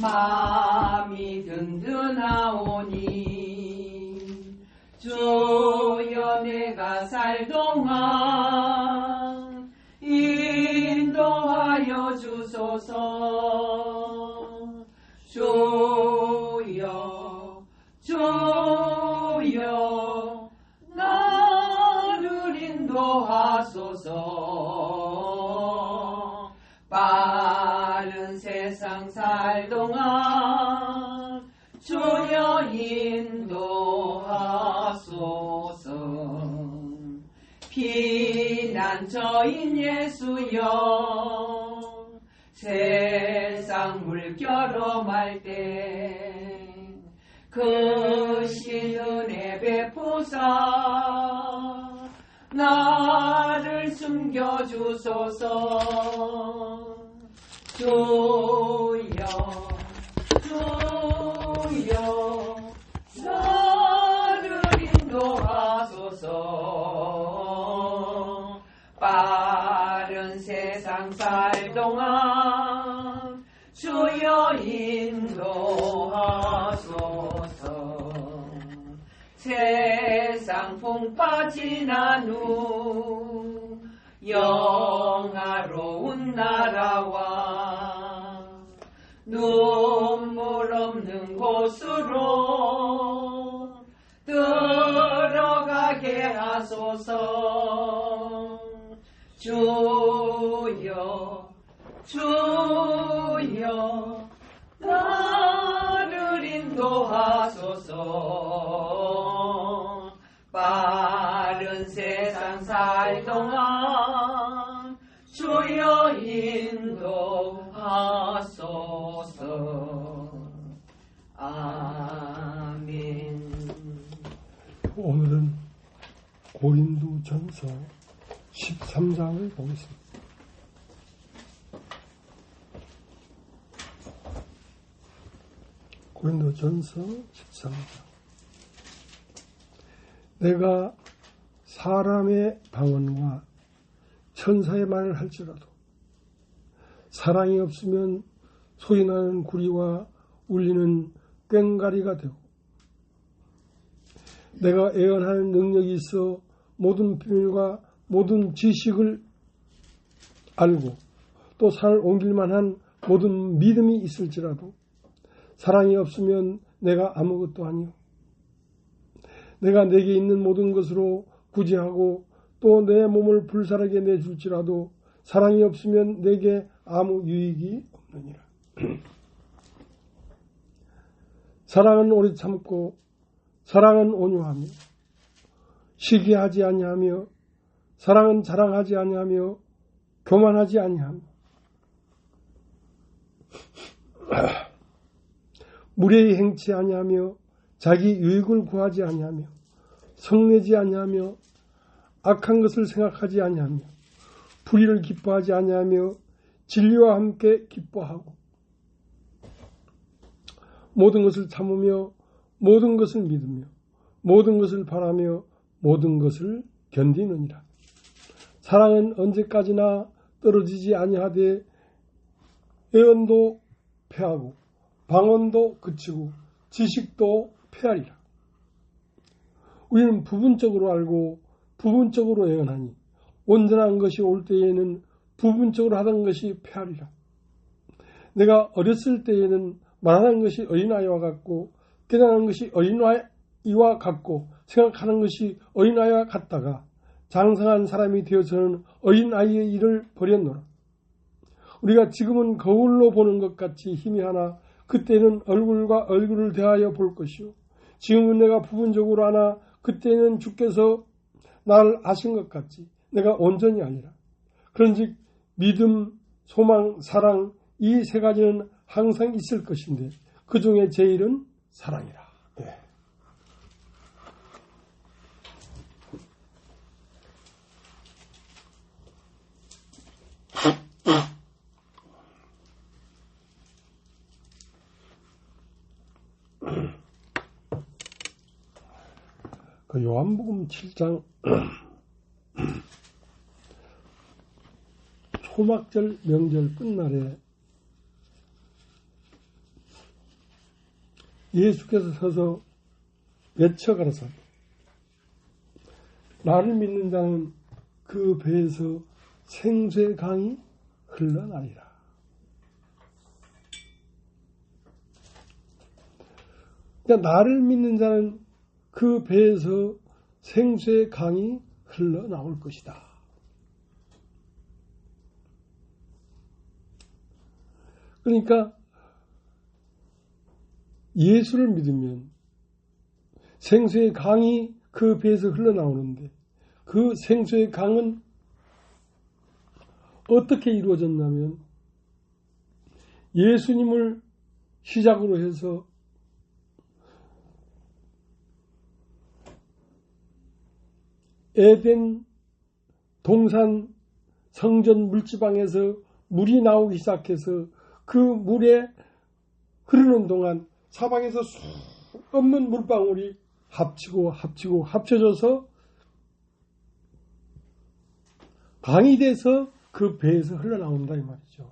마음이 든든하오니 주여 내가 살 동안 인도하여 주소서. 주여 주여 나를 인도하소서. 빠른 세상 살 동안 주여 인도하소서. 피난처인 예수여 세상 물결험할 때 그 신은혜 베푸사 나를 숨겨주소서. 주여 주여 나를 인도하소서. 빠른 세상 살 동안 주여 인도하소서. 세상 풍파 지난 후 영화로운 나라와 눈물 없는 곳으로 들어가게 하소서. 주여 주여 나를 인도하소서. 빠른 세상 살 동안 주여 인도하소서. 아멘. 오늘은 고린도전서 13장을 보겠습니다. 고린도전서 13장. 내가 사람의 방언과 천사의 말을 할지라도 사랑이 없으면 소리나는 구리와 울리는 꽹과리가 되고, 내가 애언하는 능력이 있어 모든 비밀과 모든 지식을 알고 또 산을 옮길 만한 모든 믿음이 있을지라도 사랑이 없으면 내가 아무것도 아니요. 내가 내게 있는 모든 것으로 구제하고 또 내 몸을 불사르게 내줄지라도 사랑이 없으면 내게 아무 유익이 없느니라. 사랑은 오래 참고 사랑은 온유하며 시기하지 아니하며 사랑은 자랑하지 아니하며 교만하지 아니하며 무례히 행치 아니하며 자기 유익을 구하지 아니하며 성내지 아니하며 악한 것을 생각하지 아니하며 불의를 기뻐하지 아니하며 진리와 함께 기뻐하고 모든 것을 참으며 모든 것을 믿으며 모든 것을 바라며 모든 것을 견디느니라. 사랑은 언제까지나 떨어지지 아니하되 애언도 패하고 방언도 그치고 지식도 패하리라. 우리는 부분적으로 알고 부분적으로 애언하니 온전한 것이 올 때에는 부분적으로 하던 것이 패하리라. 내가 어렸을 때에는 말하는 것이 어린아이와 같고 깨달은 것이 어린아이와 같고 생각하는 것이 어린아이와 같다가 장성한 사람이 되어서는 어린아이의 일을 버렸노라. 우리가 지금은 거울로 보는 것 같이 희미하나 그때는 얼굴과 얼굴을 대하여 볼 것이요. 지금은 내가 부분적으로 하나 그때는 주께서 나를 아신 것 같이 내가 온전히 아니라. 그런즉 믿음, 소망, 사랑 이 세 가지는 항상 있을 것인데 그 중에 제일은 사랑이라. 네. 그 요한복음 7장 초막절 명절 끝날에 예수께서 서서 외쳐가라사 나를 믿는 자는 그 배에서 생수의 강이 흘러나리라. 그러니까 나를 믿는 자는 그 배에서 생수의 강이 흘러나올 것이다. 그러니까 예수를 믿으면 생수의 강이 그 배에서 흘러나오는데 그 생수의 강은 어떻게 이루어졌냐면 예수님을 시작으로 해서 에덴 동산 성전 물지방에서 물이 나오기 시작해서 그 물에 흐르는 동안 사방에서 수없는 물방울이 합쳐져서 강이 돼서 그 배에서 흘러나온다 이 말이죠.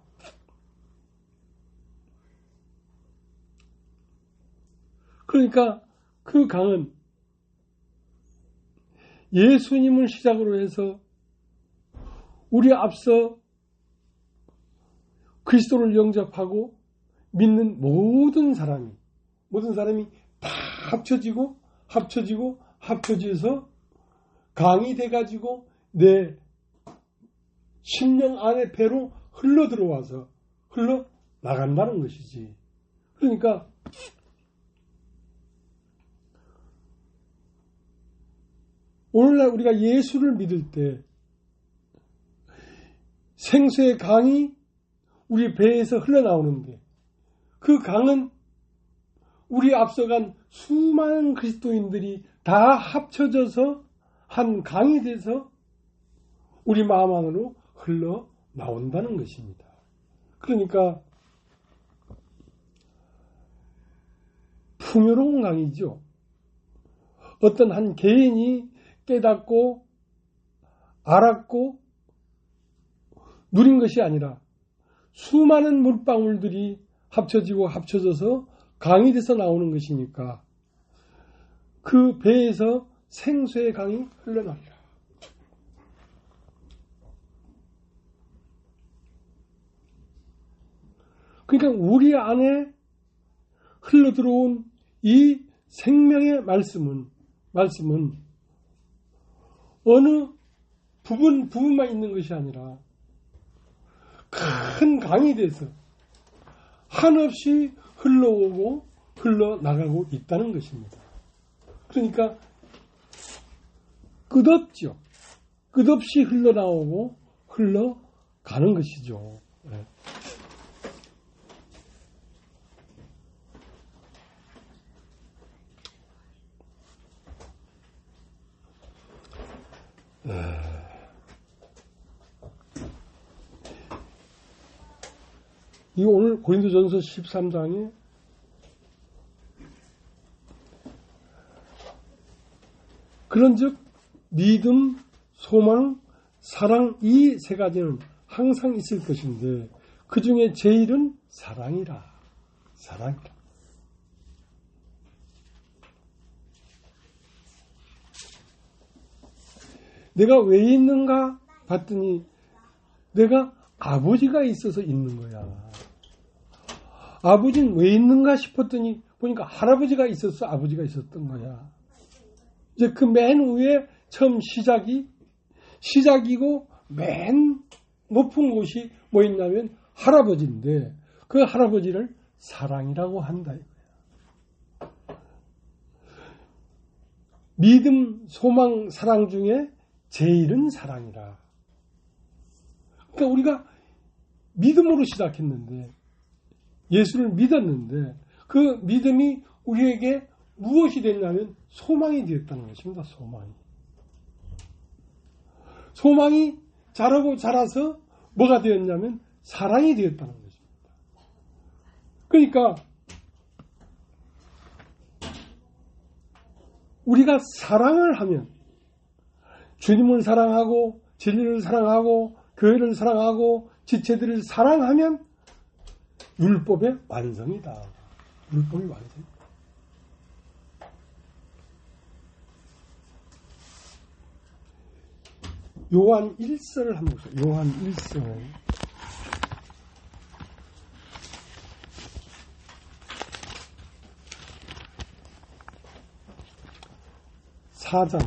그러니까 그 강은 예수님을 시작으로 해서 우리 앞서 그리스도를 영접하고 믿는 모든 사람이 다 합쳐져서 강이 돼가지고 내 심령 안의 배로 흘러들어와서 흘러나간다는 것이지. 그러니까 오늘날 우리가 예수를 믿을 때 생수의 강이 우리 배에서 흘러나오는데 그 강은 우리 앞서간 수많은 그리스도인들이 다 합쳐져서 한 강이 돼서 우리 마음 안으로 흘러나온다는 것입니다. 그러니까 풍요로운 강이죠. 어떤 한 개인이 깨닫고 알았고 누린 것이 아니라 수많은 물방울들이 합쳐져서 강이 돼서 나오는 것이니까 그 배에서 생수의 강이 흘러나리라. 그러니까 우리 안에 흘러들어온 이 생명의 말씀은 어느 부분만 있는 것이 아니라 큰 강이 돼서 한없이 흘러오고 흘러나가고 있다는 것입니다. 그러니까 끝없죠. 끝없이 흘러나오고 흘러가는 것이죠. 네. 이 오늘 고린도전서 13장에 그런즉 믿음, 소망, 사랑 이 세 가지는 항상 있을 것인데 그 중에 제일은 사랑이라. 내가 왜 있는가 봤더니 내가 아버지가 있어서 있는 거야. 아버지는 왜 있는가 싶었더니 보니까 할아버지가 있어서 아버지가 있었던 거야. 이제 그 맨 위에 처음 시작이고 맨 높은 곳이 뭐 있냐면 할아버지인데 그 할아버지를 사랑이라고 한다 이거야. 믿음, 소망, 사랑 중에 제일은 사랑이라. 그러니까 우리가 믿음으로 시작했는데 예수를 믿었는데 그 믿음이 우리에게 무엇이 됐냐면 소망이 되었다는 것입니다. 소망이 자라고 자라서 뭐가 되었냐면 사랑이 되었다는 것입니다. 그러니까 우리가 사랑을 하면 주님을 사랑하고 진리를 사랑하고 교회를 사랑하고 지체들을 사랑하면 율법의 완성이다. 율법이 완성이다. 요한 1서를 한번 보세요. 요한 1서. 사장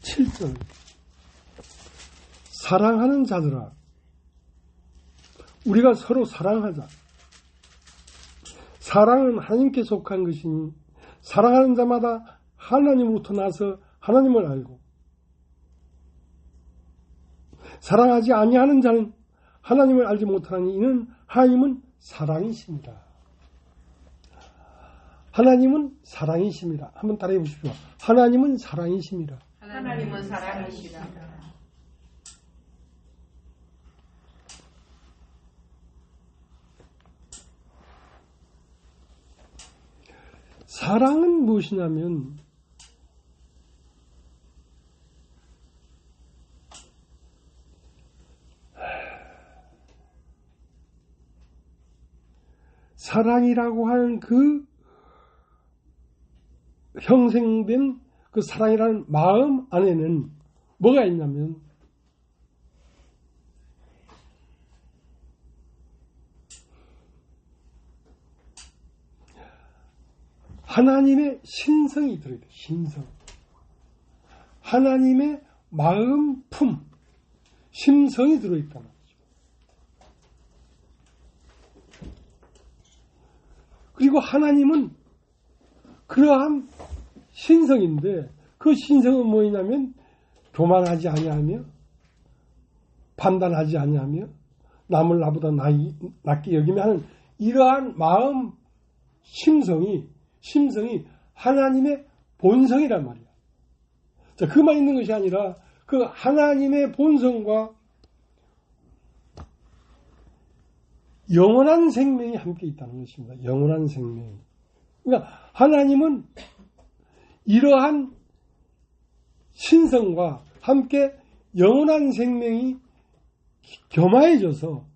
7절. 사랑하는 자들아, 우리가 서로 사랑하자. 사랑은 하나님께 속한 것이니 사랑하는 자마다 하나님으로부터 나서 하나님을 알고, 사랑하지 아니하는 자는 하나님을 알지 못하니 이는 하나님은 사랑이십니다. 하나님은 사랑이십니다. 한번 따라해 보십시오. 하나님은 사랑이십니다. 하나님은 사랑이시다. 사랑은 무엇이냐면 사랑이라고 하는 그 형성된 그 사랑이라는 마음 안에는 뭐가 있냐면 하나님의 신성이 들어있다. 신성. 하나님의 마음 품, 심성이 들어있다 말이죠. 그리고 하나님은 그러한 신성인데 그 신성은 뭐냐면 교만하지 아니하며 판단하지 아니하며 남을 나보다 낮게 여기며 하는 이러한 마음 심성이 하나님의 본성이란 말이야. 자, 그만 있는 것이 아니라 그 하나님의 본성과 영원한 생명이 함께 있다는 것입니다. 영원한 생명. 그러니까 하나님은 이러한 신성과 함께 영원한 생명이 겸하여져서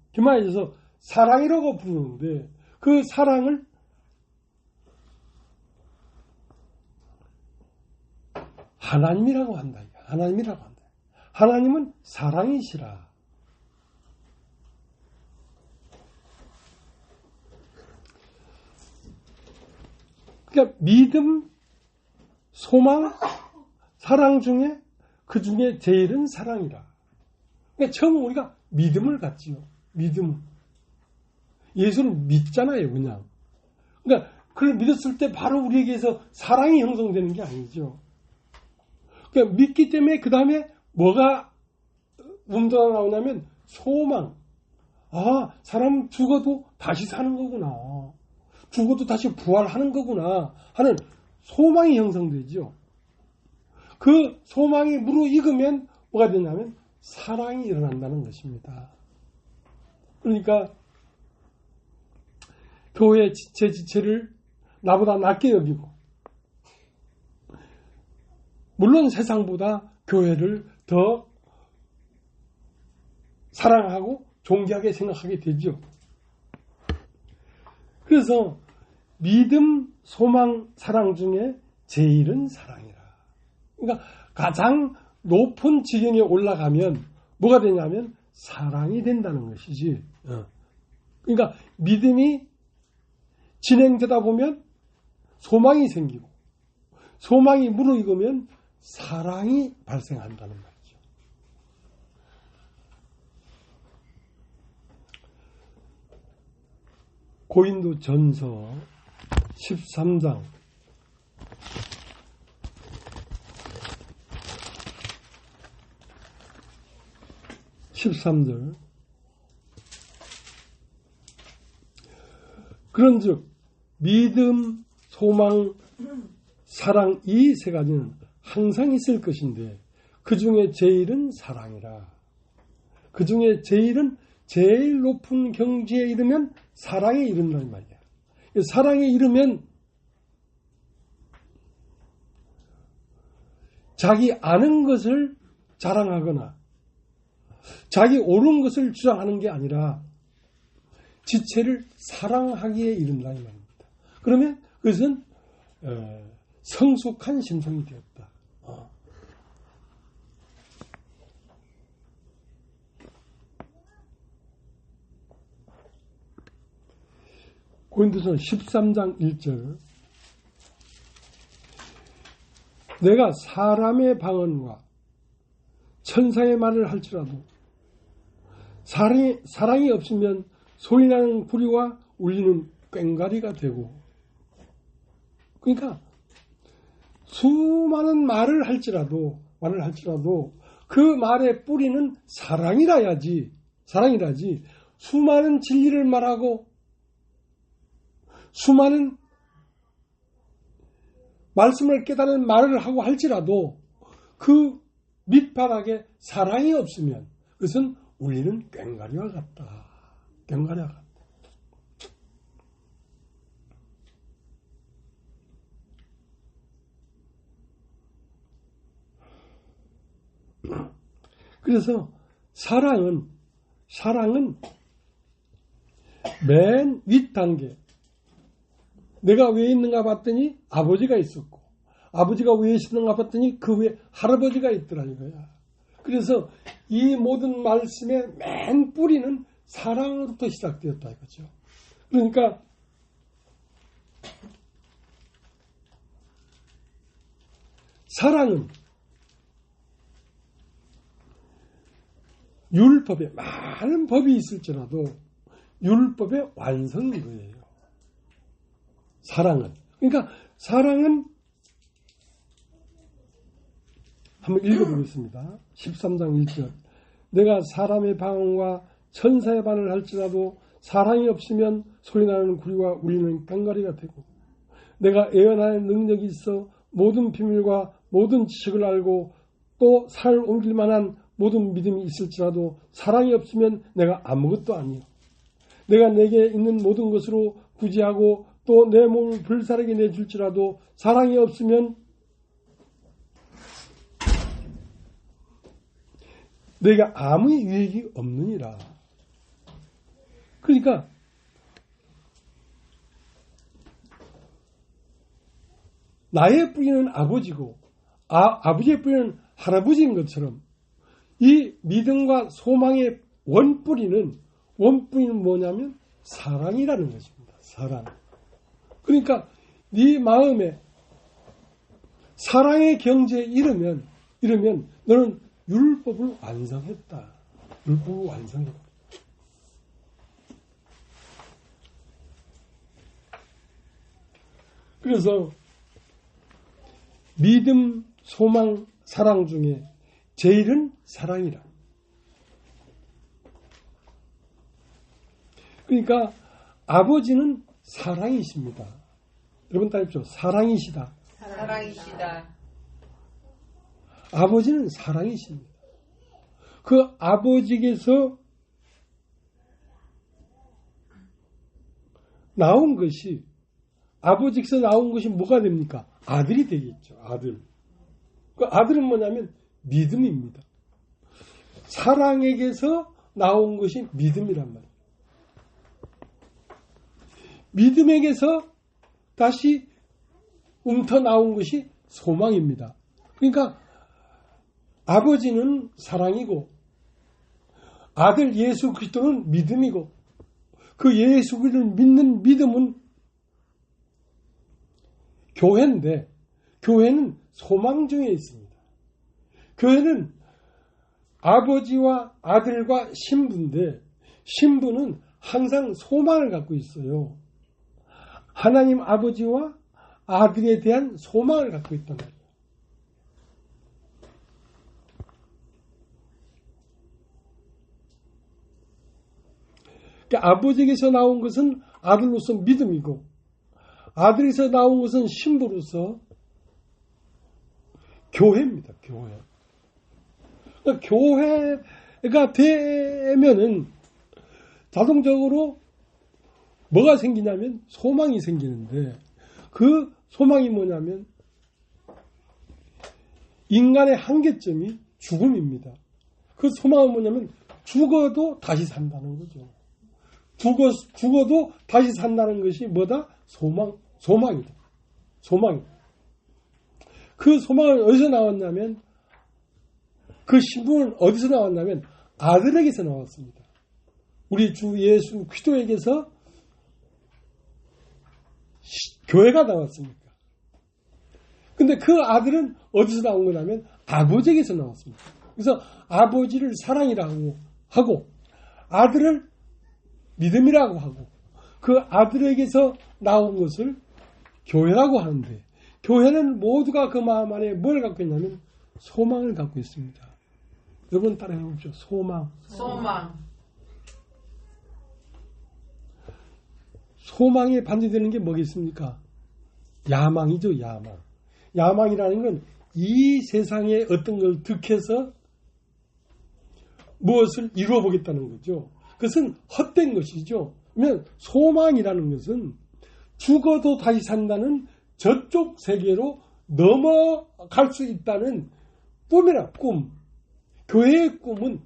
사랑이라고 부르는데 그 사랑을 하나님이라고 한다. 하나님이라고 한다. 하나님은 사랑이시라. 그러니까 믿음, 소망, 사랑 중에 그 중에 제일은 사랑이라. 그러니까 처음 우리가 믿음을 갖지요. 믿음. 예수를 믿잖아요, 그냥. 그러니까 그걸 믿었을 때 바로 우리에게서 사랑이 형성되는 게 아니죠. 그러니까 믿기 때문에 그 다음에 뭐가 움덩어 나오냐면 소망. 아, 사람 죽어도 다시 사는 거구나. 죽어도 다시 부활하는 거구나 하는 소망이 형성되죠. 그 소망이 무르익으면 뭐가 되냐면 사랑이 일어난다는 것입니다. 그러니까 교회 지체를 나보다 낮게 여기고 물론 세상보다 교회를 더 사랑하고 존귀하게 생각하게 되죠. 그래서 믿음, 소망, 사랑 중에 제일은 사랑이라. 그러니까 가장 높은 지경에 올라가면 뭐가 되냐면 사랑이 된다는 것이지. 그러니까 믿음이 진행되다 보면 소망이 생기고 소망이 무르익으면 사랑이 발생한다는 말이죠. 고린도 전서 13장 13절 그런즉 믿음, 소망, 사랑 이 세 가지는 항상 있을 것인데 그 중에 제일은 사랑이라. 그 중에 제일은 제일 높은 경지에 이르면 사랑에 이른다는 말이야. 사랑에 이르면 자기 아는 것을 자랑하거나 자기 옳은 것을 주장하는 게 아니라 지체를 사랑하기에 이른다는 말입니다. 그러면 그것은 성숙한 심성이 되었다. 고린도서 13장 1절 내가 사람의 방언과 천사의 말을 할지라도 사랑이 없으면 소리나는 구리와 울리는 꽹과리가 되고, 그러니까 수많은 말을 할지라도 그 말의 뿌리는 사랑이라야지 수많은 진리를 말하고 수많은 말씀을 깨달은 말을 하고 할지라도 그 밑바닥에 사랑이 없으면 그것은 울리는 꽹과리와 같다. 꽹과리와 같다. 그래서 사랑은 맨 윗단계, 내가 왜 있는가 봤더니 아버지가 있었고, 아버지가 왜 있었는가 봤더니 그 위에 할아버지가 있더라 이거야. 그래서 이 모든 말씀의 맨 뿌리는 사랑으로부터 시작되었다 이거죠. 그러니까 사랑은 율법에 많은 법이 있을지라도 율법의 완성인 거예요. 사랑은. 그러니까 사랑은 한번 읽어보겠습니다. 13장 1절 내가 사람의 방언과 천사의 반을 할지라도 사랑이 없으면 소리나는 구리와 울리는 꽹과리가 되고, 내가 예언하는 능력이 있어 모든 비밀과 모든 지식을 알고 또 살 옮길 만한 모든 믿음이 있을지라도 사랑이 없으면 내가 아무것도 아니요. 내가 내게 있는 모든 것으로 구제하고 또 내 몸을 불사르게 내줄지라도 사랑이 없으면 내가 아무 유익이 없느니라. 그러니까 나의 뿌리는 아버지고 아버지의 뿌리는 할아버지인 것처럼 이 믿음과 소망의 원뿌리는 뭐냐면 사랑이라는 것입니다. 사랑. 그러니까 네 마음에 사랑의 경지에 이르면 너는 율법을 완성했다. 율법을 완성했다. 그래서 믿음, 소망, 사랑 중에 제일은 사랑이라. 그러니까 아버지는 사랑이십니다. 여러분 따십시오. 사랑이시다. 사랑이시다. 아버지는 사랑이십니다. 그 아버지께서 나온 것이 뭐가 됩니까? 아들이 되겠죠. 아들. 그 아들은 뭐냐면 믿음입니다. 사랑에게서 나온 것이 믿음이란 말이에요. 믿음에게서 다시 움터 나온 것이 소망입니다. 그러니까 아버지는 사랑이고 아들 예수 그리스도는 믿음이고 그 예수 그리스도를 믿는 믿음은 교회인데 교회는 소망 중에 있습니다. 교회는 아버지와 아들과 신부인데 신부는 항상 소망을 갖고 있어요. 하나님 아버지와 아들에 대한 소망을 갖고 있단 말이에요. 그러니까 아버지에게서 나온 것은 아들로서 믿음이고 아들에서 나온 것은 신부로서 교회입니다. 교회. 그러니까 교회가 되면은 자동적으로 뭐가 생기냐면 소망이 생기는데 그 소망이 뭐냐면 인간의 한계점이 죽음입니다. 그 소망은 뭐냐면 죽어도 다시 산다는 거죠. 죽어도 다시 산다는 것이 뭐다? 소망이다. 소망. 그 소망은 어디서 나왔냐면, 그 신분은 어디서 나왔냐면 아들에게서 나왔습니다. 우리 주 예수 그리스도에게서 교회가 나왔습니까? 근데 그 아들은 어디서 나온 거냐면 아버지에게서 나왔습니다. 그래서 아버지를 사랑이라고 하고 아들을 믿음이라고 하고 그 아들에게서 나온 것을 교회라고 하는데, 교회는 모두가 그 마음 안에 뭘 갖고 있냐면 소망을 갖고 있습니다. 여러분 따라해 보십시오. 소망. 소망에 반대되는 게 뭐겠습니까? 야망이죠, 야망. 야망이라는 건 이 세상에 어떤 걸 득해서 무엇을 이루어 보겠다는 거죠. 그것은 헛된 것이죠. 왜냐하면 소망이라는 것은 죽어도 다시 산다는 저쪽 세계로 넘어갈 수 있다는 꿈이라, 꿈. 교회의 꿈은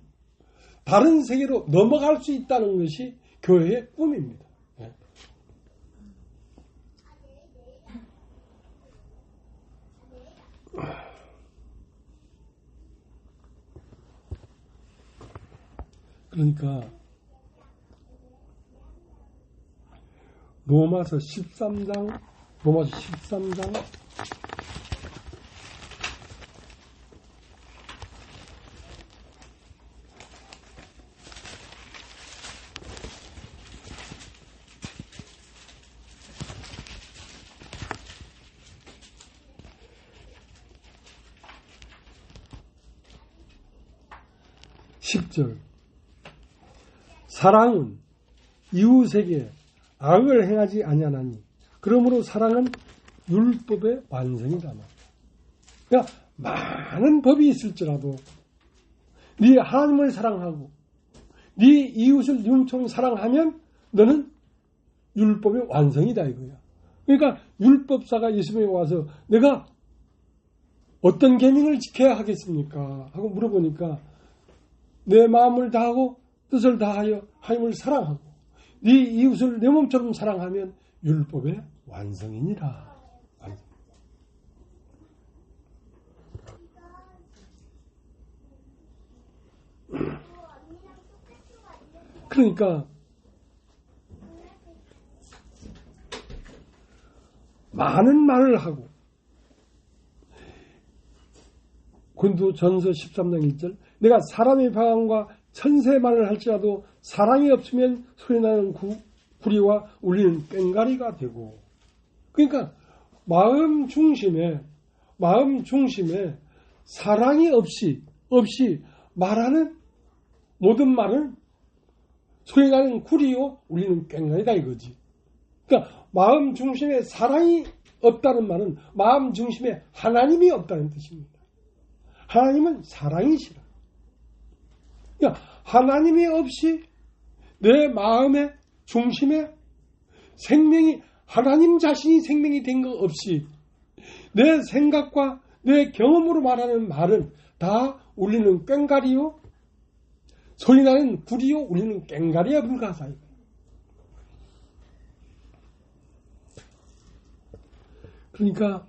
다른 세계로 넘어갈 수 있다는 것이 교회의 꿈입니다. 그러니까 로마서 13장 10절. 사랑은 이웃에게 악을 행하지 아니하나니 그러므로 사랑은 율법의 완성이다. 그러니까 많은 법이 있을지라도 네 하나님을 사랑하고 네 이웃을 이웃처럼 사랑하면 너는 율법의 완성이다 이거야. 그러니까 율법사가 예수님에 와서 내가 어떤 계명을 지켜야 하겠습니까? 하고 물어보니까 내 마음을 다하고 뜻을 다하여 하나님을 사랑하고 네 이웃을 내 몸처럼 사랑하면 율법의 완성이니라. 그러니까 많은 말을 하고 고린도전서 13장 1절 내가 사람의 방언과 천사의 말을 할지라도 사랑이 없으면 소리나는 구리와 울리는 꽹과리가 되고, 그러니까 마음 중심에 사랑이 없이 말하는 모든 말은 소리나는 구리요 울리는 꽹과리다 이거지. 그러니까 마음 중심에 사랑이 없다는 말은 마음 중심에 하나님이 없다는 뜻입니다. 하나님은 사랑이시라. 그러니까 하나님이 없이 내 마음의 중심에 생명이, 하나님 자신이 생명이 된 것 없이 내 생각과 내 경험으로 말하는 말은 다 울리는 꽹과리요, 소리나는 구리요, 울리는 꽹과리에 불과하다. 그러니까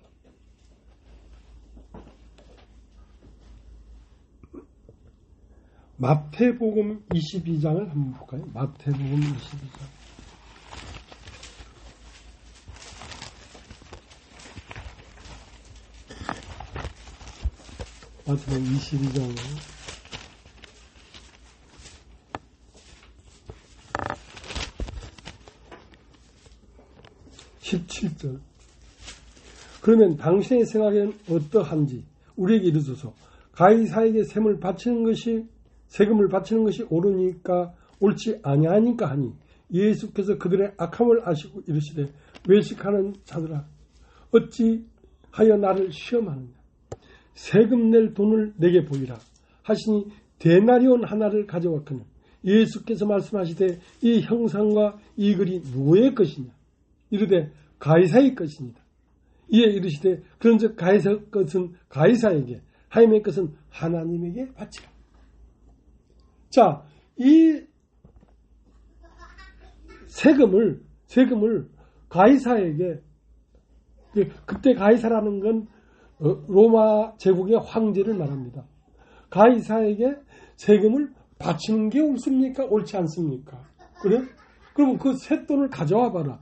마태복음 22장을 한번 볼까요? 마태복음 22장. 마태복음 22장. 17절. 그러면 당신의 생각에는 어떠한지 우리에게 이르소서. 가이사에게 세금을 바치는 것이 옳으니까 옳지 아니하니까 하니 예수께서 그들의 악함을 아시고 이르시되 외식하는 자들아 어찌하여 나를 시험하느냐. 세금 낼 돈을 내게 보이라 하시니 데나리온 하나를 가져왔거늘 예수께서 말씀하시되 이 형상과 이 글이 누구의 것이냐. 이르되 가이사의 것이니라. 이에 이르시되 그런즉 가이사 것은 가이사에게 하나님의 것은 하나님에게 바치라. 자, 이 세금을 가이사에게 그때 가이사라는 건 로마 제국의 황제를 말합니다. 가이사에게 세금을 바치는 게 옳습니까? 옳지 않습니까? 그래? 그러면 그 쇳돈을 가져와 봐라.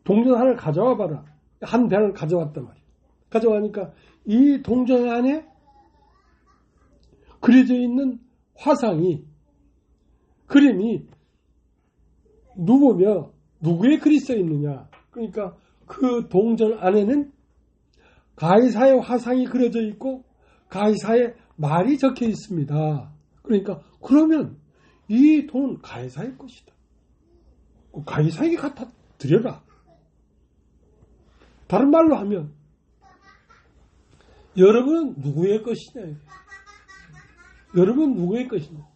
동전 하나를 가져와 봐라. 한 대를 가져왔단 말이야. 가져가니까 이 동전 안에 그려져 있는 화상이, 그림이 누구며 누구의 글이 써 있느냐. 그러니까 그 동전 안에는 가이사의 화상이 그려져 있고 가이사의 말이 적혀 있습니다. 그러니까 그러면 이 돈은 가이사의 것이다. 가이사에게 갖다 드려라. 다른 말로 하면 여러분은 누구의 것이냐. 여러분 누구의 것이냐.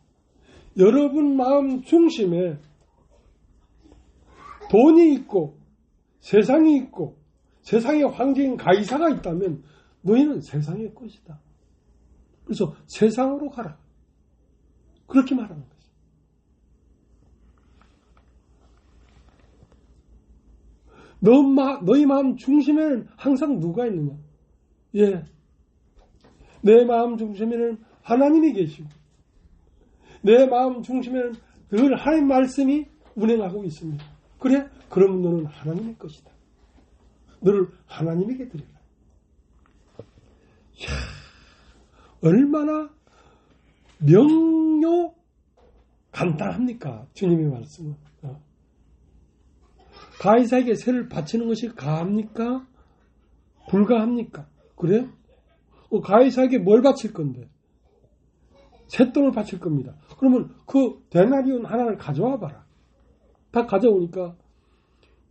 여러분 마음 중심에 돈이 있고 세상이 있고 세상의 황제인 가이사가 있다면 너희는 세상의 것이다. 그래서 세상으로 가라. 그렇게 말하는 거죠. 너희 마음 중심에는 항상 누가 있느냐? 예. 내 마음 중심에는 하나님이 계시고 내 마음 중심에는 늘 하나님 말씀이 운행하고 있습니다. 그래? 그러면 너는 하나님의 것이다. 너를 하나님에게 드려라. 이야, 얼마나 명료 간단합니까? 주님의 말씀은. 가이사에게 세를 바치는 것이 가합니까? 불가합니까? 그래? 가이사에게 뭘 바칠 건데? 쇳돈을 바칠 겁니다. 그러면 그 데나리온 하나를 가져와 봐라. 다 가져오니까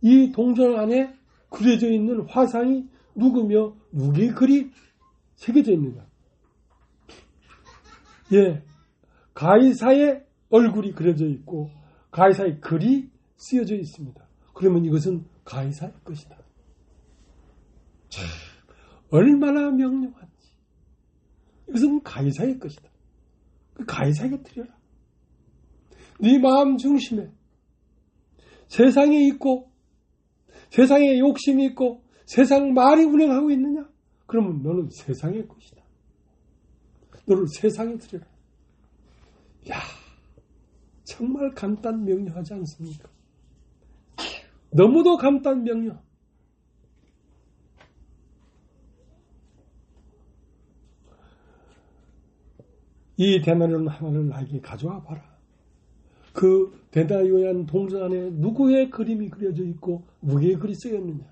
이 동전 안에 그려져 있는 화상이 누구며 누구의 글이 새겨져 있느냐. 예, 가이사의 얼굴이 그려져 있고 가이사의 글이 쓰여져 있습니다. 그러면 이것은 가이사의 것이다. 참, 얼마나 명료한지. 이것은 가이사의 것이다. 그 가이사에게 드려라. 네 마음 중심에 세상에 있고 세상에 욕심이 있고 세상 말이 운행하고 있느냐? 그러면 너는 세상의 것이다. 너를 세상에 드려라. 야, 정말 간단 명료하지 않습니까? 너무도 간단 명료. 이 데나리온 하나를 나에게 가져와 봐라. 그 데나리온 동전 안에 누구의 그림이 그려져 있고 누구의 글이 쓰였느냐.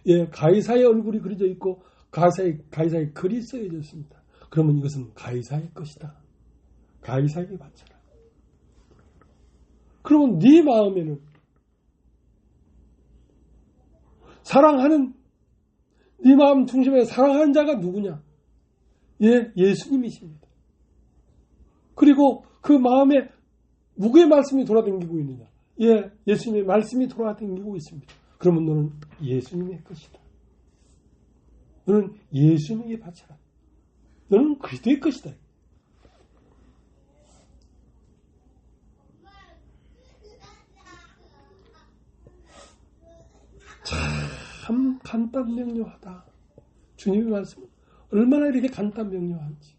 예, 가이사의 얼굴이 그려져 있고 가이사의 글이 쓰여져 있습니다. 그러면 이것은 가이사의 것이다. 가이사에게 바쳐라. 그러면 네 마음에는 사랑하는, 네 마음 중심에 사랑하는 자가 누구냐? 예, 예수님이십니다. 그리고 그 마음에 누구의 말씀이 돌아다니고 있느냐? 예, 예수님의 말씀이 돌아다니고 있습니다. 그러면 너는 예수님의 것이다. 너는 예수님에게 바쳐라. 너는 그리스도의 것이다. 참 간단 명료하다. 주님의 말씀은 얼마나 이렇게 간단 명료한지.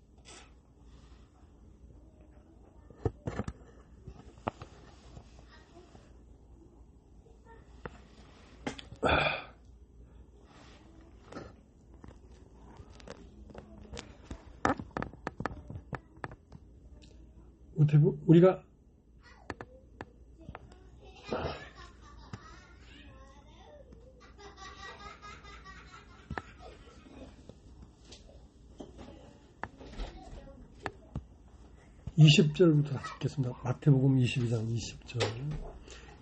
우리가 (20절부터) 읽겠습니다. 마태복음 22장 20절.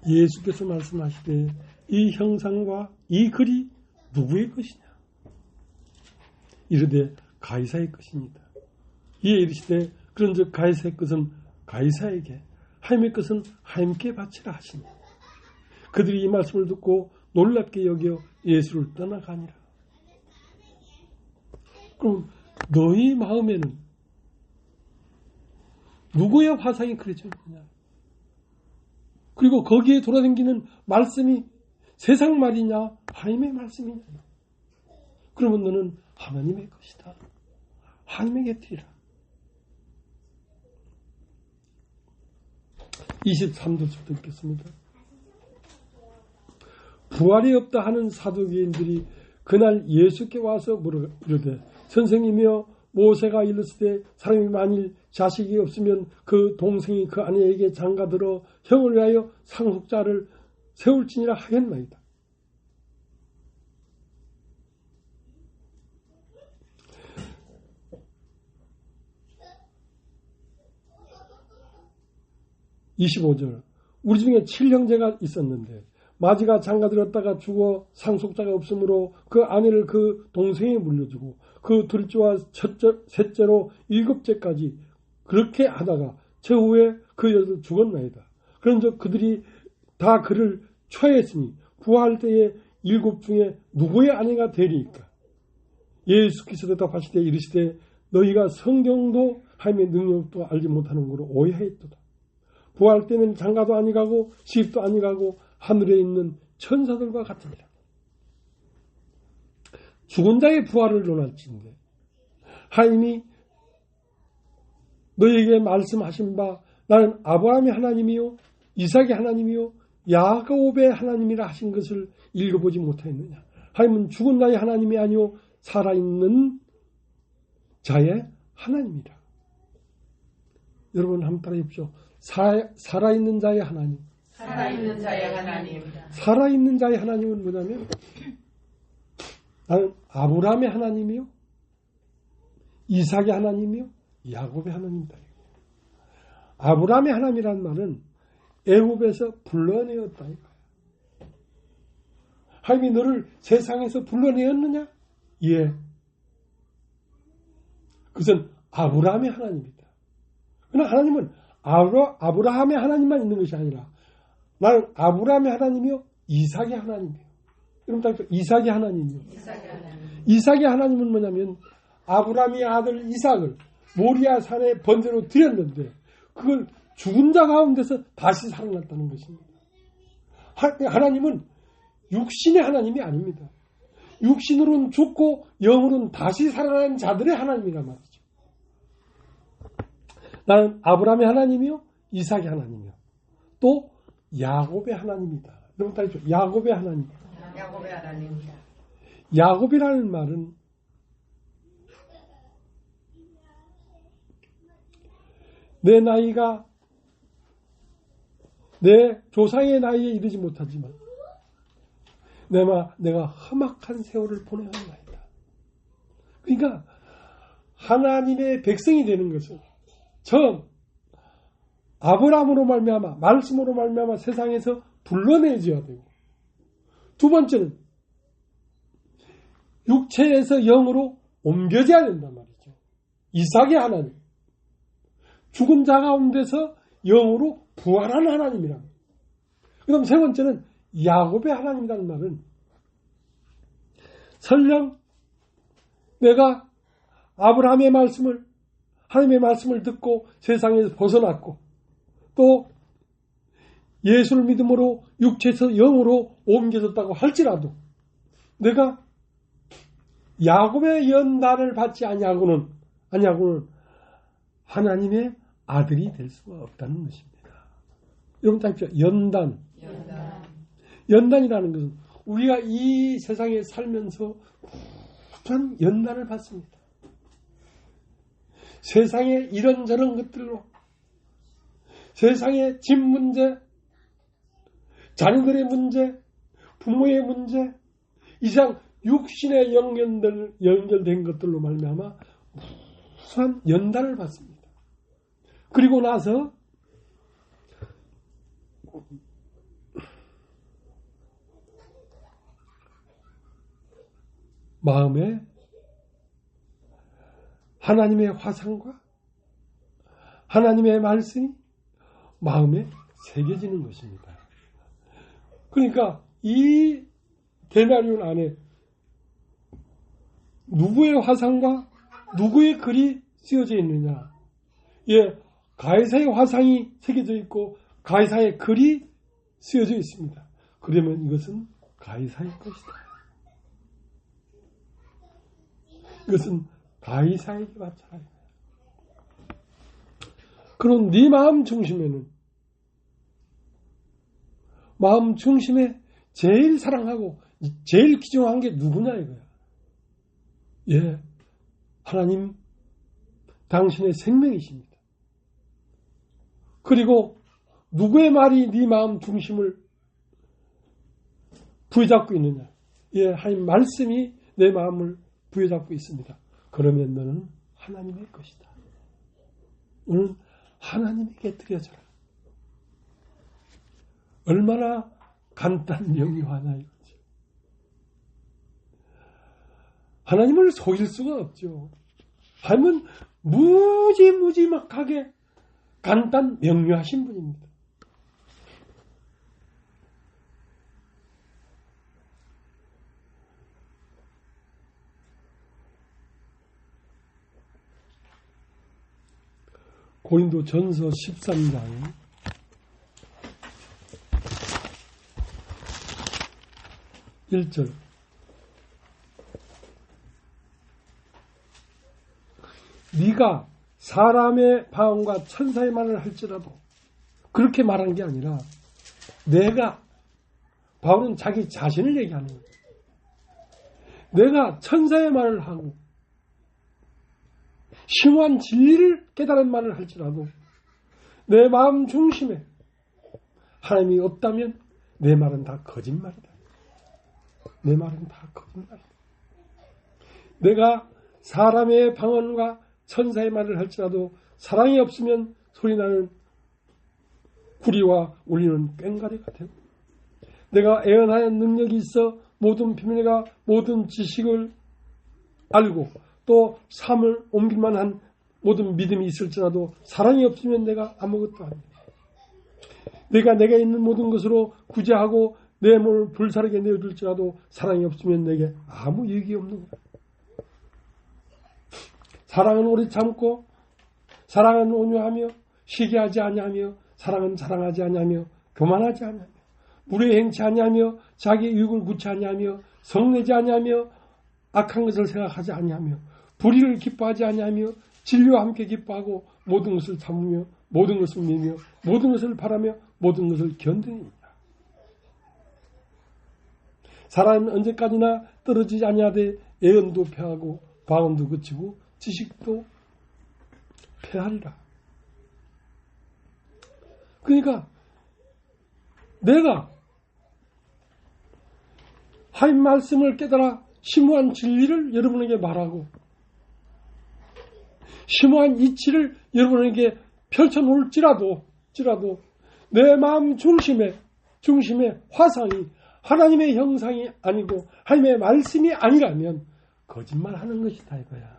예수께서 말씀하시되 이 형상과 이 글이 누구의 것이냐? 이르되 가이사의 것입니다. 이에 이르시되 그런즉 가이사의 것은 가이사에게, 하나님의 것은 하나님께 바치라 하시니, 그들이 이 말씀을 듣고 놀랍게 여겨 예수를 떠나가니라. 그럼 너희 마음에는 누구의 화상이 그려져 있느냐? 그리고 거기에 돌아다니는 말씀이 세상 말이냐 하나님의 말씀이냐? 그러면 너는 하나님의 것이다. 하나님의 곁이라. 23절부터 읽겠습니다. 부활이 없다 하는 사두개인들이 그날 예수께 와서 물으되 선생님이여 모세가 이르시되 사람이 만일 자식이 없으면 그 동생이 그 아내에게 장가들어 형을 위하여 상속자를 세울지니라 하였나이다. (25절) 우리 중에 7형제가 있었는데 마지가 장가들었다가 죽어 상속자가 없으므로 그 아내를 그 동생에 물려주고 그 둘째와 셋째로 7째까지 그렇게 하다가 최후에 그 여자도 죽었나이다. 그런즉 그들이 다 그를 초해했으니 부활할 때에 7 중에 누구의 아내가 되리이까? 예수께서 대답하시되 이르시되 너희가 성경도 하나님의 능력도 알지 못하는 거로 오해하였도다. 부활할 때는 장가도 아니가고 시집도 아니가고 하늘에 있는 천사들과 같으니라. 죽은 자의 부활을 논할지인데 하나님이 너에게 말씀하신 바 나는 아브라함의 하나님이요 이삭의 하나님이요 야곱의 하나님이라 하신 것을 읽어보지 못했느냐. 하나님은 죽은 자의 하나님이 아니요 살아있는 자의 하나님이라. 여러분 한번 따라해 보십시오. 살아있는 자의 하나님. 살아있는 자의 하나님. 살아있는 자의 하나님은 뭐냐면 나는 아브라함의 하나님이요 이삭의 하나님이요 야곱의 하나님이다. 아브라함의 하나님이란 말은 애굽에서 불러내었다. 하나님이 너를 세상에서 불러내었느냐? 예. 그것은 아브라함의 하나님이다. 그러나 하나님은 아브라함의 하나님만 있는 것이 아니라 나는 아브라함의 하나님이요 이삭의 하나님이요. 여러분 이삭의 하나님이요. 이삭의 하나님은 뭐냐면 아브라함의 아들 이삭을 모리아 산에 번제로 드렸는데 그걸 죽은 자 가운데서 다시 살아났다는 것입니다. 하나님은 육신의 하나님이 아닙니다. 육신으로는 죽고 영으로는 다시 살아난 자들의 하나님이란 말이죠. 나는 아브라함의 하나님이요 이삭의 하나님이요 또 야곱의 하나님이다. 여러분 따르죠. 야곱의 하나님. 야곱의 하나님이다. 야곱이라는 말은 내 나이가 내 조상의 나이에 이르지 못하지만 내가 험악한 세월을 보내었나이다. 그러니까 하나님의 백성이 되는 것은 처음 아브라함으로 말미암아 말씀으로 말미암아 세상에서 불러내줘야 되고 두 번째는 육체에서 영으로 옮겨져야 된단 말이죠. 이삭의 하나님. 죽은 자 가운데서 영으로 부활한 하나님이라. 그다음 세 번째는 야곱의 하나님이라는 말은 설령 내가 아브라함의 말씀을 하나님의 말씀을 듣고 세상에서 벗어났고 또 예수를 믿음으로 육체에서 영으로 옮겨졌다고 할지라도 내가 야곱의 연단을 받지 아니하고는 하나님의 아들이 될 수가 없다는 것입니다. 여러분 다 아십시오. 연단이라는 것은 우리가 이 세상에 살면서 참 연단을 받습니다. 세상의 이런저런 것들로 세상의 집 문제, 자녀들의 문제, 부모의 문제, 이상 육신에 연결된 것들로 말미암아 무수한 연단을 받습니다. 그리고 나서 마음에 하나님의 화상과 하나님의 말씀이 마음에 새겨지는 것입니다. 그러니까 이 데나리온 안에 누구의 화상과 누구의 글이 쓰여져 있느냐? 예, 가이사의 화상이 새겨져 있고 가이사의 글이 쓰여져 있습니다. 그러면 이것은 가이사의 것이다. 이것은 가이사에게 바쳐라. 그런 네 마음 중심에는, 마음 중심에 제일 사랑하고 제일 귀중한 게 누구냐 이거야. 예, 하나님 당신의 생명이십니다. 그리고 누구의 말이 네 마음 중심을 부여잡고 있느냐. 예, 하나님 말씀이 내 마음을 부여잡고 있습니다. 그러면 너는 하나님의 것이다. 너는 하나님에게 드려져라. 얼마나 간단 명료하나 이거지. 하나님을 속일 수가 없죠. 하나님은 무지막하게 간단 명료하신 분입니다. 고린도전서 13장 1절. 네가 사람의 방언과 천사의 말을 할지라도, 그렇게 말한 게 아니라 내가, 바울은 자기 자신을 얘기하는 거예요. 내가 천사의 말을 하고 심오한 진리를 깨달은 말을 할지라도 내 마음 중심에 하나님이 없다면 내 말은 다 거짓말이다. 내 말은 다 거짓말이다. 내가 사람의 방언과 천사의 말을 할지라도 사랑이 없으면 소리나는 구리와 울리는 꽹과리가 되고, 내가 애언하는 능력이 있어 모든 비밀과 모든 지식을 알고 또 삶을 옮길만 한 모든 믿음이 있을지라도 사랑이 없으면 내가 아무것도 아닙니다. 내가 있는 모든 것으로 구제하고 내 몸을 불사르게 내어줄지라도 사랑이 없으면 내게 아무 유익이 없는 거예요. 사랑은 오래 참고, 사랑은 온유하며, 시기하지 아니하며, 사랑은 자랑하지 아니하며, 교만하지 아니하며, 무례 행치 아니하며, 자기 유익을 구치 아니하며, 성내지 아니하며, 악한 것을 생각하지 아니하며, 불의를 기뻐하지 아니하며, 진리와 함께 기뻐하고, 모든 것을 참으며, 모든 것을 믿으며, 모든 것을 바라며, 모든 것을 견디느니라. 사랑은 언제까지나 떨어지지 아니하되 애언도 패하고 방언도 그치고 지식도 패하리라. 그러니까 내가 하나님 말씀을 깨달아 심오한 진리를 여러분에게 말하고 심오한 이치를 여러분에게 펼쳐놓을지라도 내 마음 중심에 화상이 하나님의 형상이 아니고 하나님의 말씀이 아니라면 거짓말하는 것이다 이거야.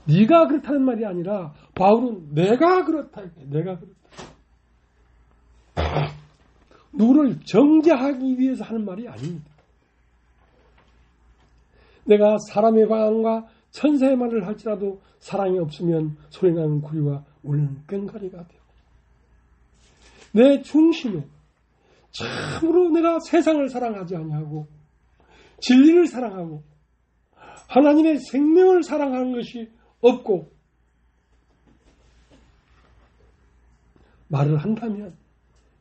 네가 그렇다는 말이 아니라 바울은 내가 그렇다 이거야. 내가 그렇다. 누구를 정죄하기 위해서 하는 말이 아닙니다. 내가 사람의 방언과 천사의 말을 할지라도 사랑이 없으면 소리나는 구리와 울리는 꽹과리가 되고, 내 중심에 참으로 내가 세상을 사랑하지 아니하고 진리를 사랑하고 하나님의 생명을 사랑하는 것이 없고 말을 한다면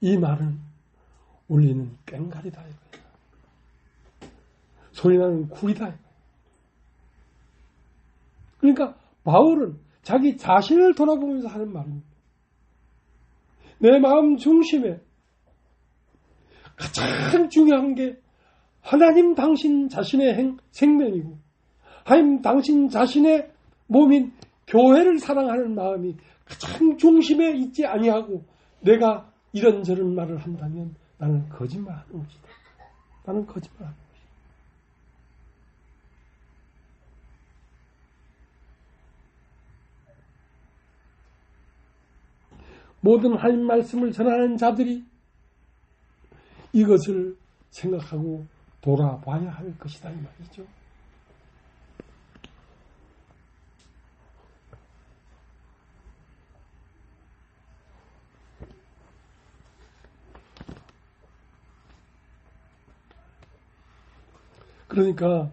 이 말은 울리는 꽹과리다 이거야. 소리나는 구리다 이거야. 그러니까 바울은 자기 자신을 돌아보면서 하는 말입니다. 내 마음 중심에 가장 중요한 게 하나님 당신 자신의 생명이고 하나님 당신 자신의 몸인 교회를 사랑하는 마음이 가장 중심에 있지 아니하고 내가 이런저런 말을 한다면 나는 거짓말하는 것이다. 나는 거짓말하는 것이다. 모든 하나님 말씀을 전하는 자들이 이것을 생각하고 돌아봐야 할 것이다 이 말이죠. 그러니까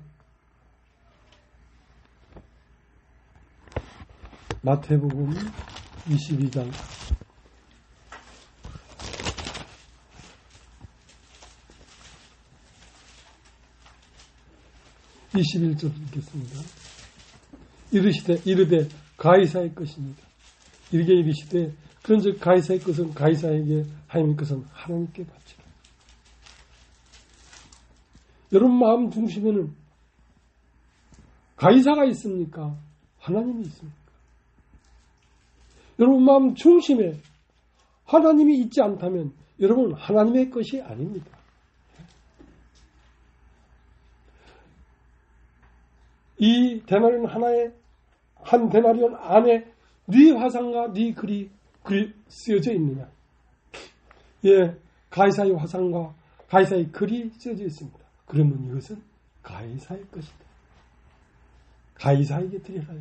마태복음 22장 21절 읽겠습니다. 이르되 가이사의 것입니다. 이르게 이르시되 그런즉 가이사의 것은 가이사에게, 하나님의 것은 하나님께 바치라. 여러분 마음 중심에는 가이사가 있습니까? 하나님이 있습니까? 여러분 마음 중심에 하나님이 있지 않다면 여러분 하나님의 것이 아닙니다. 이 데나리온 한 데나리온 안에 네 화상과 네 글이 쓰여져 있느냐? 예, 가이사의 화상과 가이사의 글이 쓰여져 있습니다. 그러면 이것은 가이사의 것이다. 가이사에게 드려라.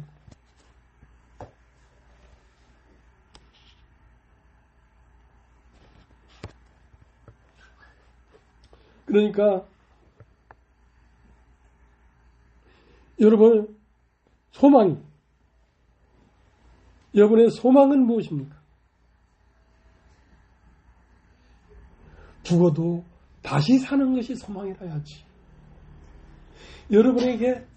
그러니까 여러분 여러분의 소망은 무엇입니까? 죽어도 다시 사는 것이 소망이라야지. 여러분에게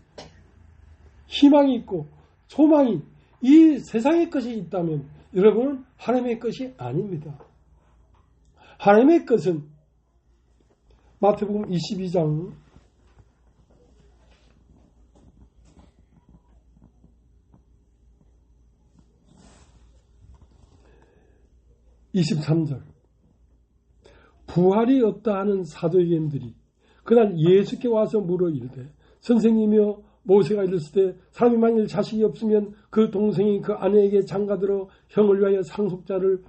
희망이 있고 소망이 이 세상의 것이 있다면 여러분은 하나님의 것이 아닙니다. 하나님의 것은 마태복음 22장 23절 부활이 없다 하는 사도행전들이 그날 예수께 와서 물어 이르되 선생님이여 모세가 이르실 때 사람이 만일 자식이 없으면 그 동생이 그 아내에게 장가들어 형을 위하여 상속자를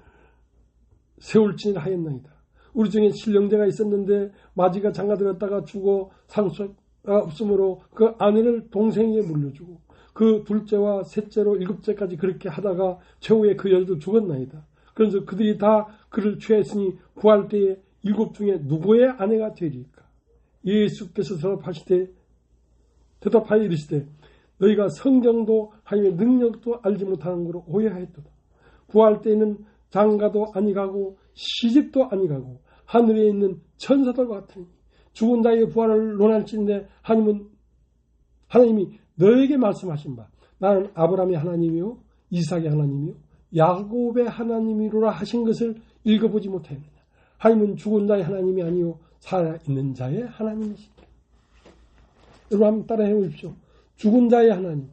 세울지니라 하였나이다. 우리 중에 신령제가 있었는데 마지가 장가들었다가 죽어 상속자가 없으므로 그 아내를 동생에게 물려주고 그 둘째와 셋째로 일곱째까지 그렇게 하다가 최후에 그 여자도 죽었나이다. 그래서 그들이 다 그를 취했으니 구할 때에 일곱 중에 누구의 아내가 되리까? 예수께서 대답하여 이르시되 너희가 성경도 하나님의 능력도 알지 못하는 거로 오해하였도다. 구할 때에는 장가도 아니가고 시집도 아니가고 하늘에 있는 천사들과 같으니 죽은 자의 부활을 논할진대 하나님이 너에게 말씀하신 바 나는 아브라함의 하나님이요 이삭의 하나님이요 야곱의 하나님이로라 하신 것을 읽어보지 못하였느냐. 하나님은 죽은 자의 하나님이 아니요 살아있는 자의 하나님이시다. 여러분 한번 따라해 보십시오. 죽은 자의 하나님.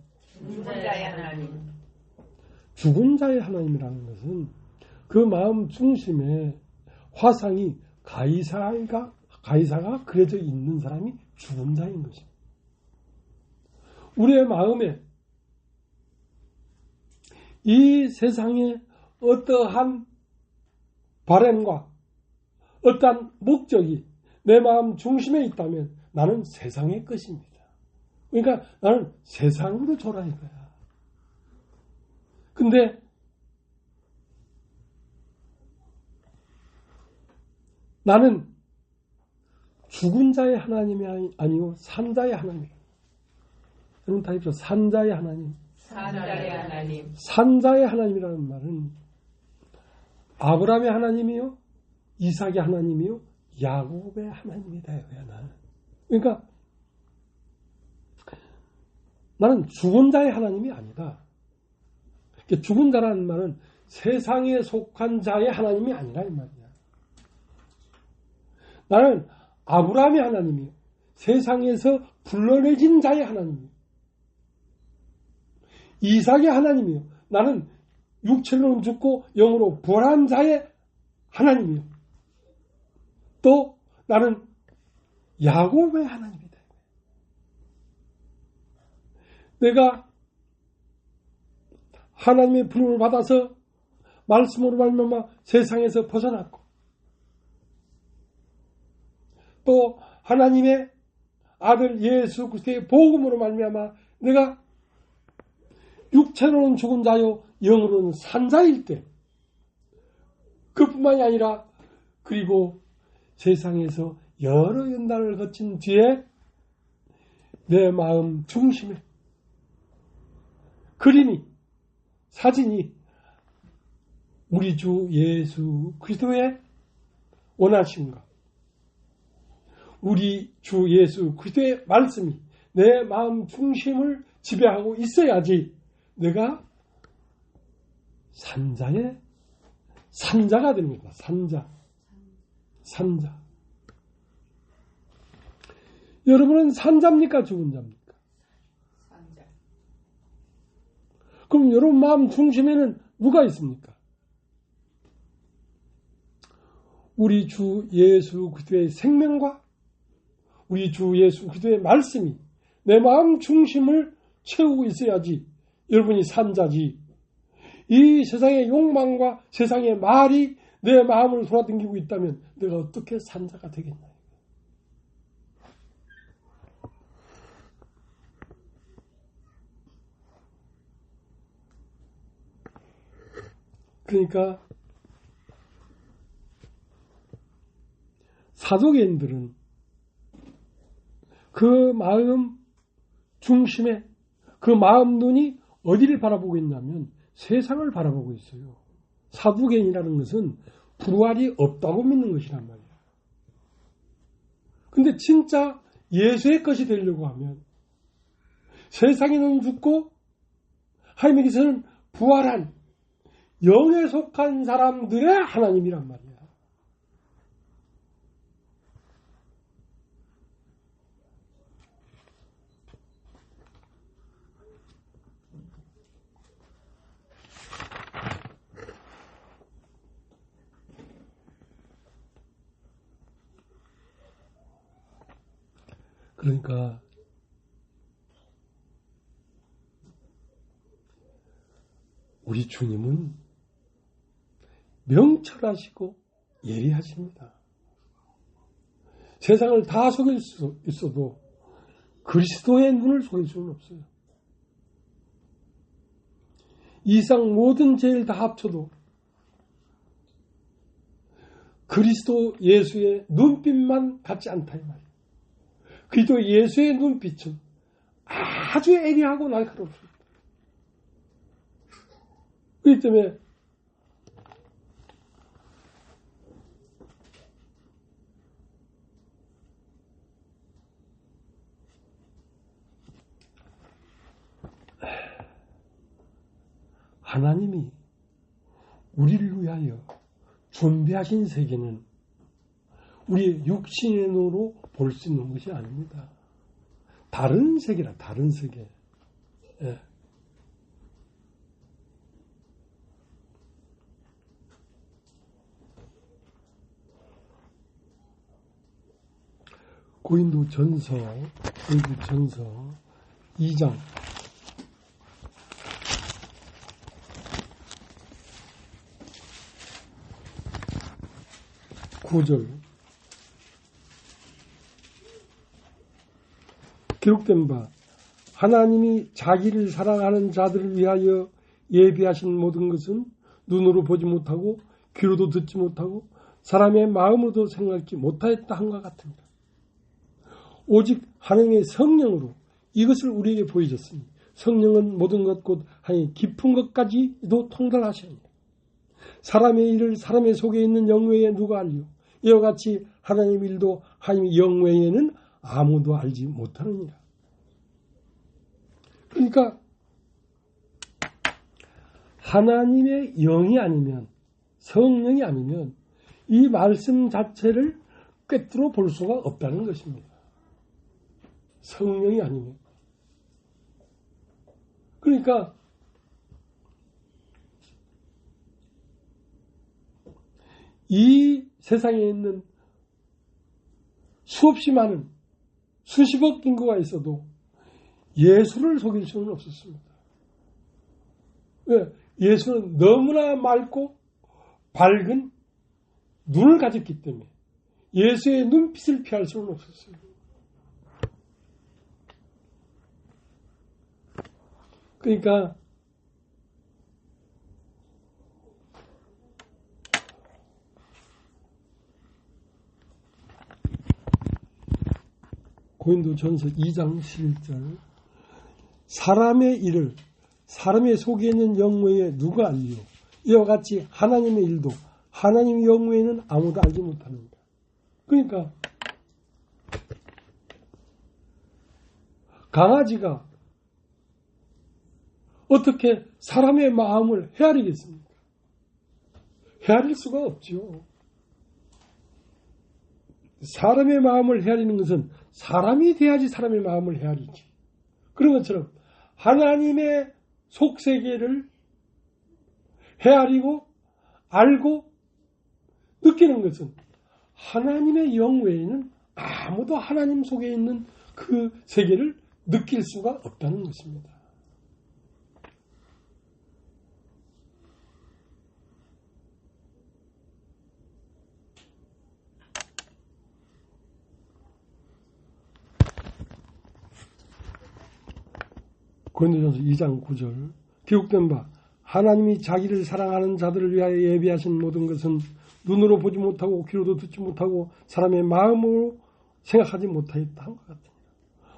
죽은 자의 하나님이라는 것은 그 마음 중심에 화상이 가이사가 그려져 있는 사람이 죽은 자인 것입니다. 우리의 마음에 이 세상에 어떠한 바람과 어떠한 목적이 내 마음 중심에 있다면 나는 세상의 것입니다. 그러니까 나는 세상으로 졸아 이거야. 근데 나는 죽은 자의 하나님이 아니요 산자의 하나님. 여러분 다 입죠. 산자의 하나님. 산자의 하나님이라는 말은 아브라함의 하나님이요 이삭의 하나님이요 야곱의 하나님이다. 나는. 그러니까 나는 죽은 자의 하나님이 아니다. 죽은 자라는 말은 세상에 속한 자의 하나님이 아니라 이 말이야. 나는 아브라함의 하나님이요 세상에서 불러내진 자의 하나님이요 이삭의 하나님이요 나는 육체로는 죽고 영으로 부활한 자의 하나님이요 또 나는 야곱의 하나님이다. 내가 하나님의 부름을 받아서 말씀으로 말미암아 세상에서 벗어났고 또 하나님의 아들 예수 그리스도의 복음으로 말미암아 내가 육체로는 죽은 자요 영으로는 산 자일 때 그뿐만이 아니라 그리고 세상에서 여러 연단을 거친 뒤에 내 마음 중심에 그림이 사진이 우리 주 예수 그리스도의 원하심과 우리 주 예수 그리스도의 말씀이 내 마음 중심을 지배하고 있어야지 내가 산자가 되는 겁니다. 산자. 여러분은 산자입니까? 죽은 자입니까? 산자. 그럼 여러분 마음 중심에는 누가 있습니까? 우리 주 예수 그리스도의 생명과 우리 주 예수 그리스도의 말씀이 내 마음 중심을 채우고 있어야지 여러분이 산자지. 이 세상의 욕망과 세상의 말이 내 마음을 돌아당기고 있다면 내가 어떻게 산자가 되겠나. 그러니까 사도계인들은 그 마음 중심에 그 마음 눈이 어디를 바라보고 있냐면 세상을 바라보고 있어요. 사도계인이라는 것은 부활이 없다고 믿는 것이란 말이에요. 근데 진짜 예수의 것이 되려고 하면 세상에는 죽고 하나님께서는 부활한 영에 속한 사람들의 하나님이란 말이야. 그러니까 우리 주님은 명철하시고 예리하십니다. 세상을 다 속일 수 있어도 그리스도의 눈을 속일 수는 없어요. 이상 모든 죄를 다 합쳐도 그리스도 예수의 눈빛만 같지 않다 이 말이에요. 그리스도 예수의 눈빛은 아주 예리하고 날카롭습니다. 그렇기 때문에 하나님이 우리를 위하여 준비하신 세계는 우리의 육신의 눈으로 볼 수 있는 것이 아닙니다. 다른 세계라, 다른 세계. 예. 고린도전서 2장 9절 기록된 바 하나님이 자기를 사랑하는 자들을 위하여 예비하신 모든 것은 눈으로 보지 못하고 귀로도 듣지 못하고 사람의 마음으로도 생각지 못하였다 한것 같습니다. 오직 하나님의 성령으로 이것을 우리에게 보여줬으니 성령은 모든 것 곧 하나님의 깊은 것까지도 통달하시니 사람의 일을 사람의 속에 있는 영 외에 누가 알리요. 이와 같이 하나님의 일도 하나님의 영 외에는 아무도 알지 못하느니라. 그러니까 하나님의 영이 아니면 성령이 아니면 이 말씀 자체를 꿰뚫어 볼 수가 없다는 것입니다. 성령이 아니면. 그러니까 이 세상에 있는 수없이 많은 수십억 인구가 있어도 예수를 속일 수는 없었습니다. 왜? 예수는 너무나 맑고 밝은 눈을 가졌기 때문에 예수의 눈빛을 피할 수는 없었어요. 그러니까 고린도전서 2장 11절 사람의 일을 사람의 속에 있는 영 외에 누가 알리요? 이와 같이 하나님의 일도 하나님의 영 외에는 아무도 알지 못합니다. 그러니까 강아지가 어떻게 사람의 마음을 헤아리겠습니까? 헤아릴 수가 없죠. 사람의 마음을 헤아리는 것은 사람이 돼야지 사람의 마음을 헤아리지. 그런 것처럼 하나님의 속세계를 헤아리고 알고 느끼는 것은 하나님의 영 외에는 아무도 하나님 속에 있는 그 세계를 느낄 수가 없다는 것입니다. 고린도전서 2장 9절 기록된 바 하나님이 자기를 사랑하는 자들을 위하여 예비하신 모든 것은 눈으로 보지 못하고 귀로도 듣지 못하고 사람의 마음으로 생각하지 못하였다 한 것 같으니라.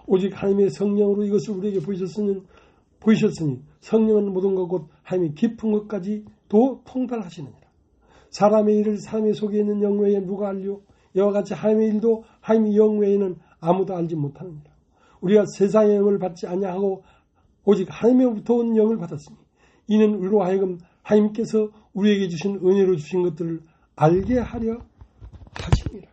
오직 하나님의 성령으로 이것을 우리에게 보이셨으니 성령은 모든 것 곧 하나님의 깊은 것까지도 통달하시느니라. 사람의 일을 사람의 속에 있는 영 외에 누가 알리요? 이와 같이 하나님의 일도 하나님의 영 외에는 아무도 알지 못하느니라. 우리가 세상의 영을 받지 아니하고 오직 하나님으로부터 온 영을 받았으니 이는 우리로 하여금 하나님께서 우리에게 주신 은혜로 주신 것들을 알게 하려 하십니다.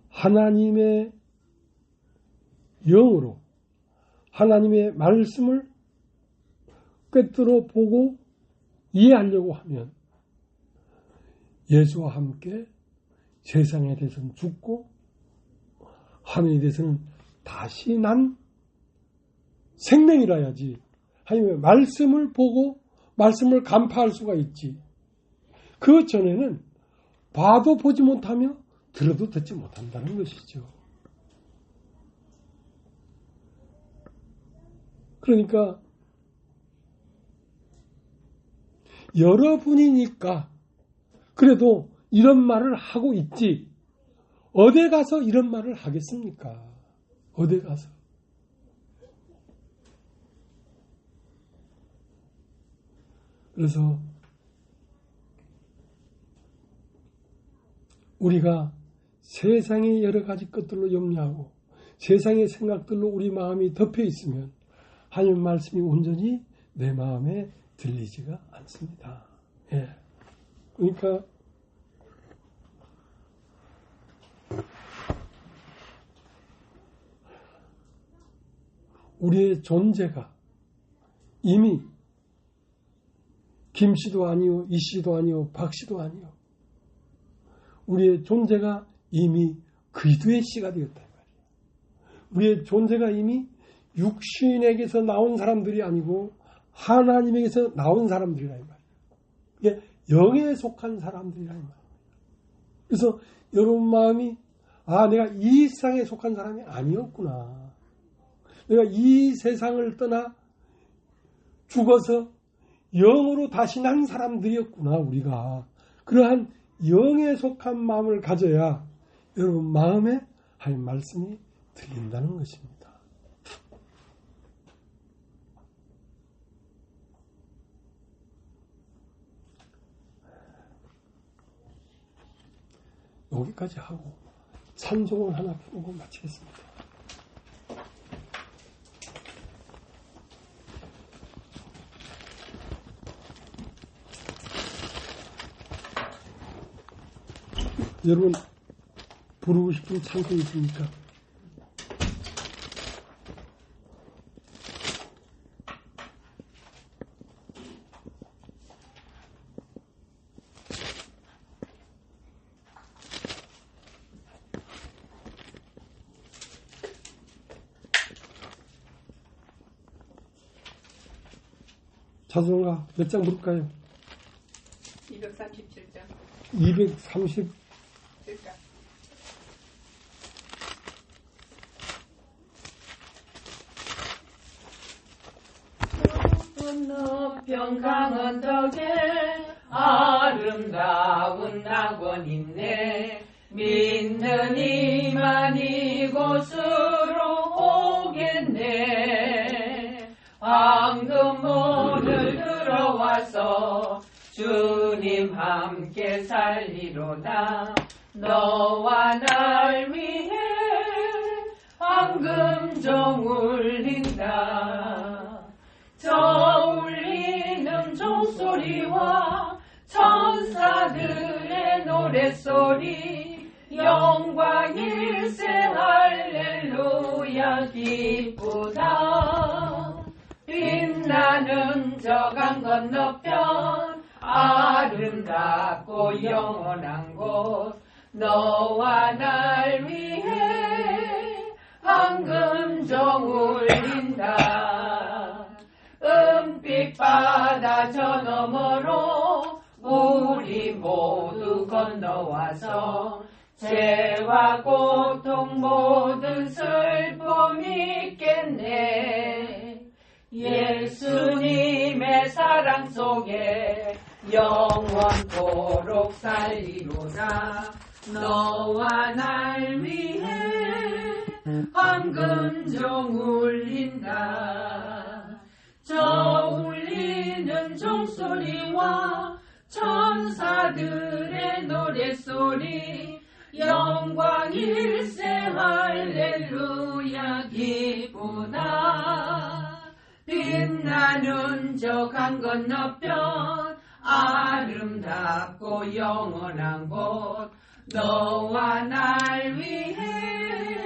하나님의 영으로 하나님의 말씀을 꿰뚫어 보고 이해하려고 하면 예수와 함께 세상에 대해서는 죽고 하늘에 대해서는 다시 난 생명이라 해야지. 하나님의 말씀을 보고 말씀을 간파할 수가 있지. 그 전에는 봐도 보지 못하며 들어도 듣지 못한다는 것이죠. 그러니까 여러분이니까 그래도 이런 말을 하고 있지. 어디 가서 이런 말을 하겠습니까? 어디 가서. 그래서 우리가 세상의 여러 가지 것들로 염려하고 세상의 생각들로 우리 마음이 덮여 있으면 하나님 말씀이 온전히 내 마음에 들리지가 않습니다. 예. 그러니까 우리의 존재가 이미 김씨도 아니요, 이씨도 아니요, 박씨도 아니요. 우리의 존재가 이미 그리스도의 씨가 되었다. 우리의 존재가 이미 육신에게서 나온 사람들이 아니고 하나님에게서 나온 사람들이라 이 말이에요. 이게 영에 속한 사람들이라 이 말이에요. 그래서 여러분 마음이 내가 이 세상에 속한 사람이 아니었구나. 내가 이 세상을 떠나 죽어서 영으로 다시 난 사람들이었구나. 우리가 그러한 영에 속한 마음을 가져야 여러분 마음에 하나님 말씀이 들린다는 것입니다. 여기까지 하고 찬송을 하나 부르고 마치겠습니다. 여러분 부르고 싶은 찬송이 있습니까? 찬송가 몇 장 부를까요? 237장. 237장. 높은 높 평강 언덕에 아름다운 낙원이네. 믿는 이만 이곳으로 오겠네. 황금문을 들어와서 주님 함께 살리로다. 너와 날 위해 황금종 울린다. 저 울리는 종소리와 천사들의 노랫소리, 영광일세 할렐루야 기쁘다. 빛나는 저 강 건너편 아름답고 영원한 곳, 너와 날 위해 황금종 울린다. 은빛 바다 저 너머로 우리 모두 건너와서 죄와 고통 모든 슬픔 잊겠네. 예수님의 사랑 속에 영원토록 살리로다. 너와 날 위해 황금종 울린다. 저 울리는 종소리와 천사들의 노랫소리, 영광일세 할렐루야 기쁘다. 빛나는 저 강 건너편 아름답고 영원한 곳, 너와 날 위해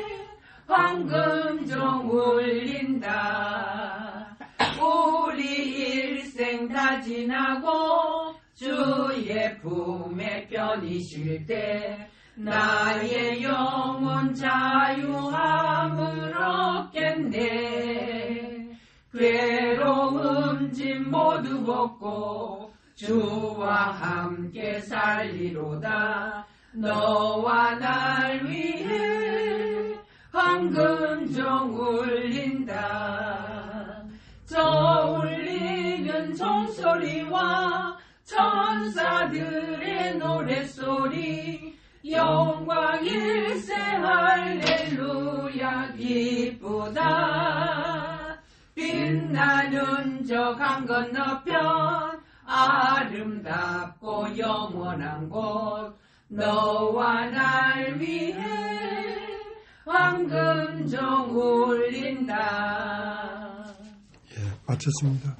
황금종 울린다. 우리 일생 다 지나고 주의 품에 편히 쉴 때 나의 영혼 자유함을 얻겠네. 괴로움 짐 모두 벗고 주와 함께 살리로다. 너와 날 위해 황금종 울린다. 저 울리는 종소리와 천사들의 노랫소리, 영광일세 할렐루야 기쁘다. 빛나는 저 강 건너편 아름답고 영원한 곳, 너와 날 위해 황금종 울린다. 마쳤습니다.